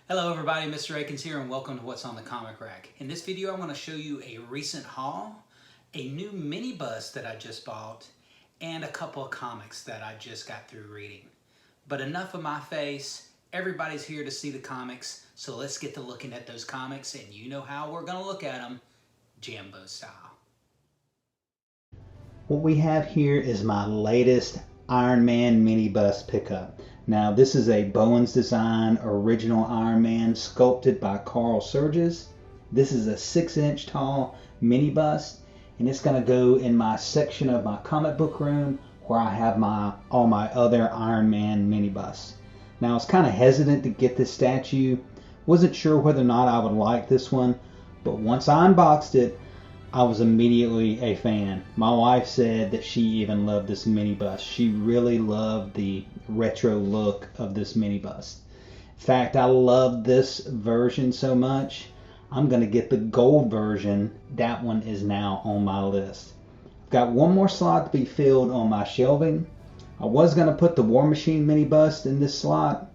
Hello everybody, Mr. Akins here and welcome to What's on the Comic Rack. In this video I'm going to show you a recent haul, a new mini bust that I just bought, and a couple of comics that I just got through reading. But enough of my face, everybody's here to see the comics, so let's get to looking at those comics, and you know how we're going to look at them, Jambo style. What we have here is my latest Iron Man mini bust pickup. Now this is a Bowen's Design original Iron Man sculpted by Carl Surges. This is a 6-inch tall mini bust, and it's going to go in my section of my comic book room where I have all my other Iron Man mini busts. Now I was kind of hesitant to get this statue. Wasn't sure whether or not I would like this one, but once I unboxed it, I was immediately a fan. My wife said that she even loved this mini bust. She really loved the retro look of this mini bust. In fact, I love this version so much, I'm going to get the gold version. That one is now on my list. I've got one more slot to be filled on my shelving. I was going to put the War Machine mini bust in this slot,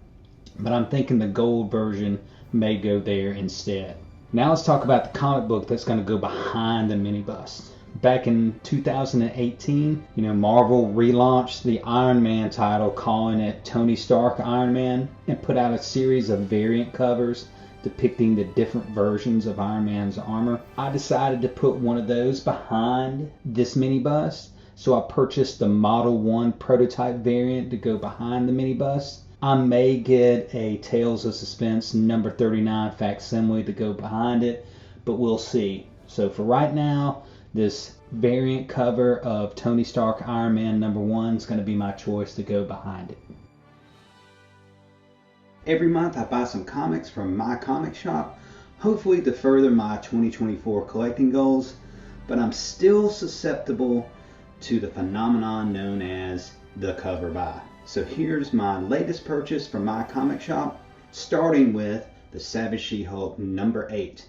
but I'm thinking the gold version may go there instead. Now let's talk about the comic book that's going to go behind the mini bust. Back in 2018, Marvel relaunched the Iron Man title, calling it Tony Stark Iron Man, and put out a series of variant covers depicting the different versions of Iron Man's armor. I decided to put one of those behind this mini bust, so I purchased the Model 1 prototype variant to go behind the mini bust. I may get a Tales of Suspense number 39 facsimile to go behind it, but we'll see. So for right now, this variant cover of Tony Stark Iron Man number 1 is going to be my choice to go behind it. Every month I buy some comics from my comic shop, hopefully to further my 2024 collecting goals, but I'm still susceptible to the phenomenon known as the cover buy. So here's my latest purchase from my comic shop, starting with the Savage She-Hulk number 8.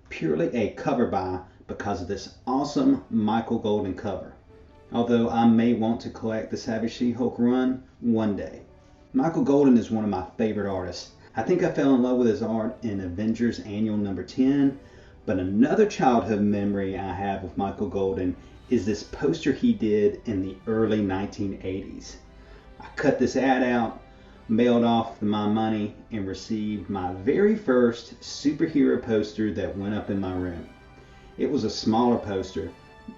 Purely a cover buy because of this awesome Michael Golden cover. Although I may want to collect the Savage She-Hulk run one day. Michael Golden is one of my favorite artists. I think I fell in love with his art in Avengers Annual number 10, but another childhood memory I have of Michael Golden is this poster he did in the early 1980s. I cut this ad out, mailed off my money, and received my very first superhero poster that went up in my room. It was a smaller poster,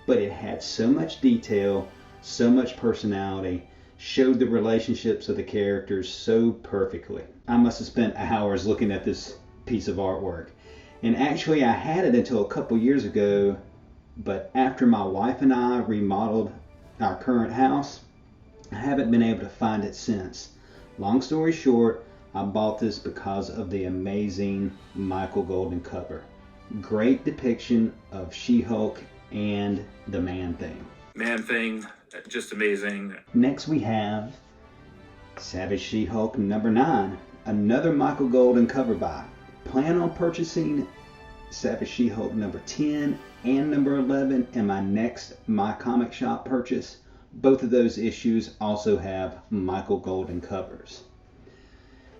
but it had so much detail, so much personality, showed the relationships of the characters so perfectly. I must have spent hours looking at this piece of artwork. And actually I had it until a couple years ago, but after my wife and I remodeled our current house, I haven't been able to find it since. Long story short, I bought this because of the amazing Michael Golden cover. Great depiction of She-Hulk and the Man-Thing. Man-Thing, just amazing. Next we have Savage She-Hulk number 9, another Michael Golden cover buy. Plan on purchasing Savage She-Hulk number 10 and number 11 in my next My Comic Shop purchase. Both of those issues also have Michael Golden covers.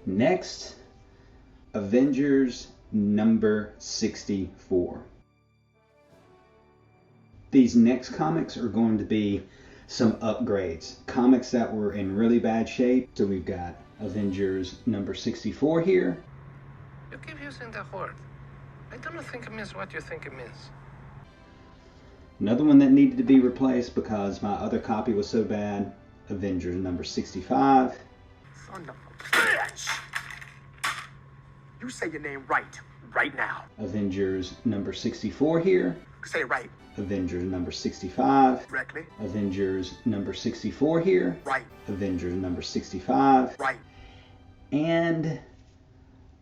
Next, Avengers number 64. These next comics are going to be some upgrades. Comics that were in really bad shape. So we've got Avengers number 64 here. You keep using that word. I don't think it means what you think it means. Another one that needed to be replaced because my other copy was so bad, Avengers number 65. Son of a bitch! You say your name right now. Avengers number 64 here. Say it right. Avengers number 65. Correctly. Avengers number 64 here. Right. Avengers number 65. Right. And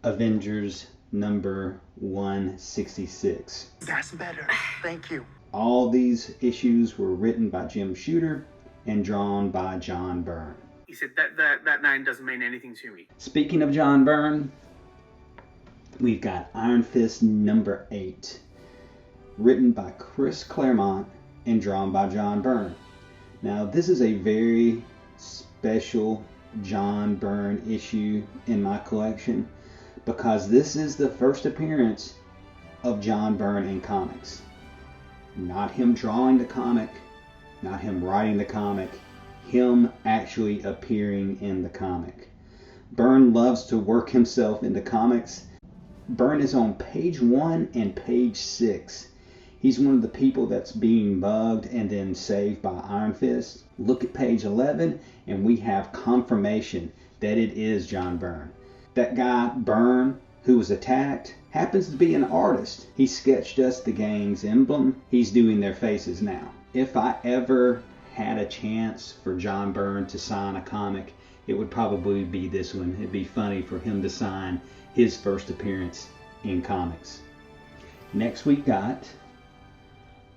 Avengers number 166. That's better. Thank you. All these issues were written by Jim Shooter and drawn by John Byrne. He said that 9 doesn't mean anything to me. Speaking of John Byrne, we've got Iron Fist number 8, written by Chris Claremont and drawn by John Byrne. Now this is a very special John Byrne issue in my collection because this is the first appearance of John Byrne in comics. Not him drawing the comic, not him writing the comic, him actually appearing in the comic. Byrne loves to work himself into comics. Byrne is on page 1 and page 6. He's one of the people that's being bugged and then saved by Ironfist. Look at page 11 and we have confirmation that it is John Byrne. That guy, Byrne, who was attacked, happens to be an artist. He sketched us the gang's emblem. He's doing their faces now. If I ever had a chance for John Byrne to sign a comic, it would probably be this one. It'd be funny for him to sign his first appearance in comics. Next we got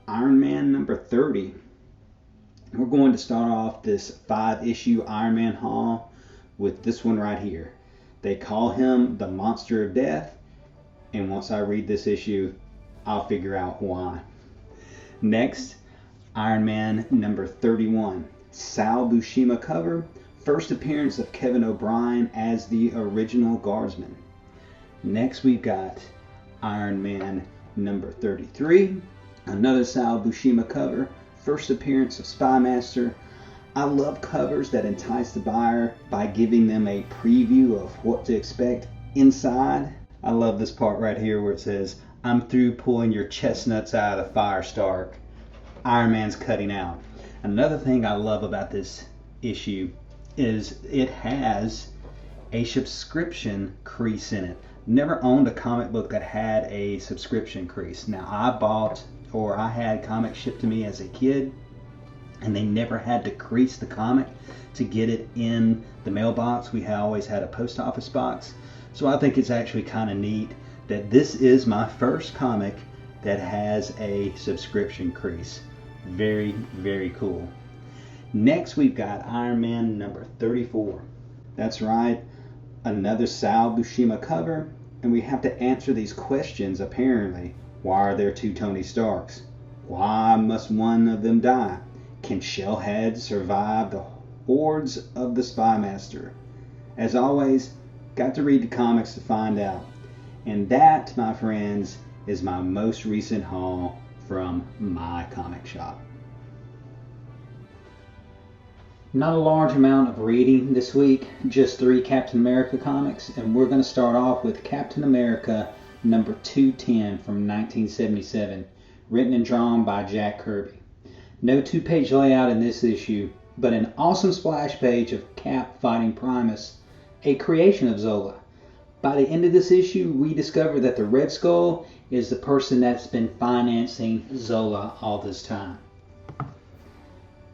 Iron Man number 30. We're going to start off this 5-issue Iron Man haul with this one right here. They call him the Monster of Death, and once I read this issue, I'll figure out why. Next, Iron Man number 31. Sal Buscema cover. First appearance of Kevin O'Brien as the original guardsman. Next we've got Iron Man number 33. Another Sal Buscema cover. First appearance of Spymaster. I love covers that entice the buyer by giving them a preview of what to expect inside. I love this part right here where it says, "I'm through pulling your chestnuts out of the fire, Stark. Iron Man's cutting out." Another thing I love about this issue is it has a subscription crease in it. Never owned a comic book that had a subscription crease. Now I had comics shipped to me as a kid, and they never had to crease the comic to get it in the mailbox. We always had a post office box. So I think it's actually kind of neat that this is my first comic that has a subscription crease. Very, very cool. Next we've got Iron Man number 34. That's right, another Sal Buscema cover, and we have to answer these questions apparently. Why are there 2 Tony Starks? Why must one of them die? Can Shellhead survive the hordes of the Spymaster? As always, got to read the comics to find out. And that, my friends, is my most recent haul from my comic shop. Not a large amount of reading this week, just 3 Captain America comics, and we're going to start off with Captain America number 210 from 1977, written and drawn by Jack Kirby. No 2-page layout in this issue, but an awesome splash page of Cap fighting Primus, a creation of Zola. By the end of this issue, we discover that the Red Skull is the person that's been financing Zola all this time.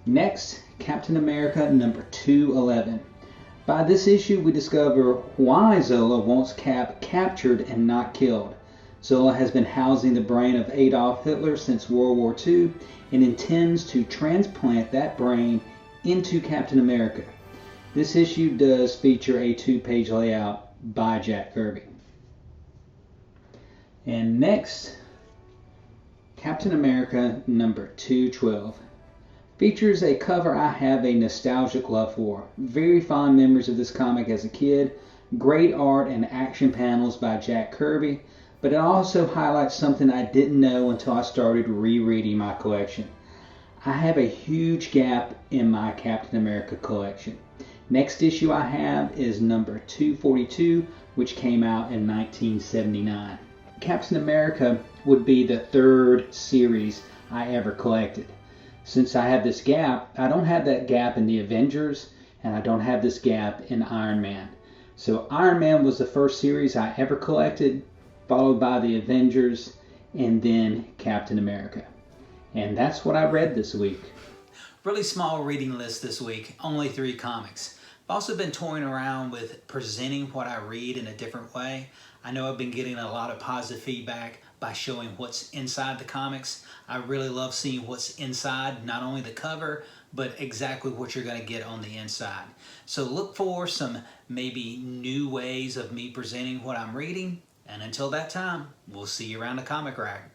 Next, Captain America number 211. By this issue, we discover why Zola wants Cap captured and not killed. Zola has been housing the brain of Adolf Hitler since World War II and intends to transplant that brain into Captain America. This issue does feature a 2-page layout by Jack Kirby. And next, Captain America number 212. Features a cover I have a nostalgic love for. Very fond memories of this comic as a kid. Great art and action panels by Jack Kirby, but it also highlights something I didn't know until I started rereading my collection. I have a huge gap in my Captain America collection. Next issue I have is number 242, which came out in 1979. Captain America would be the 3rd series I ever collected. Since I have this gap, I don't have that gap in the Avengers, and I don't have this gap in Iron Man. So Iron Man was the first series I ever collected, followed by the Avengers, and then Captain America. And that's what I read this week. Really small reading list this week, only 3 comics. I've also been toying around with presenting what I read in a different way. I know I've been getting a lot of positive feedback by showing what's inside the comics. I really love seeing what's inside, not only the cover, but exactly what you're going to get on the inside. So look for some maybe new ways of me presenting what I'm reading. And until that time, we'll see you around the comic rack.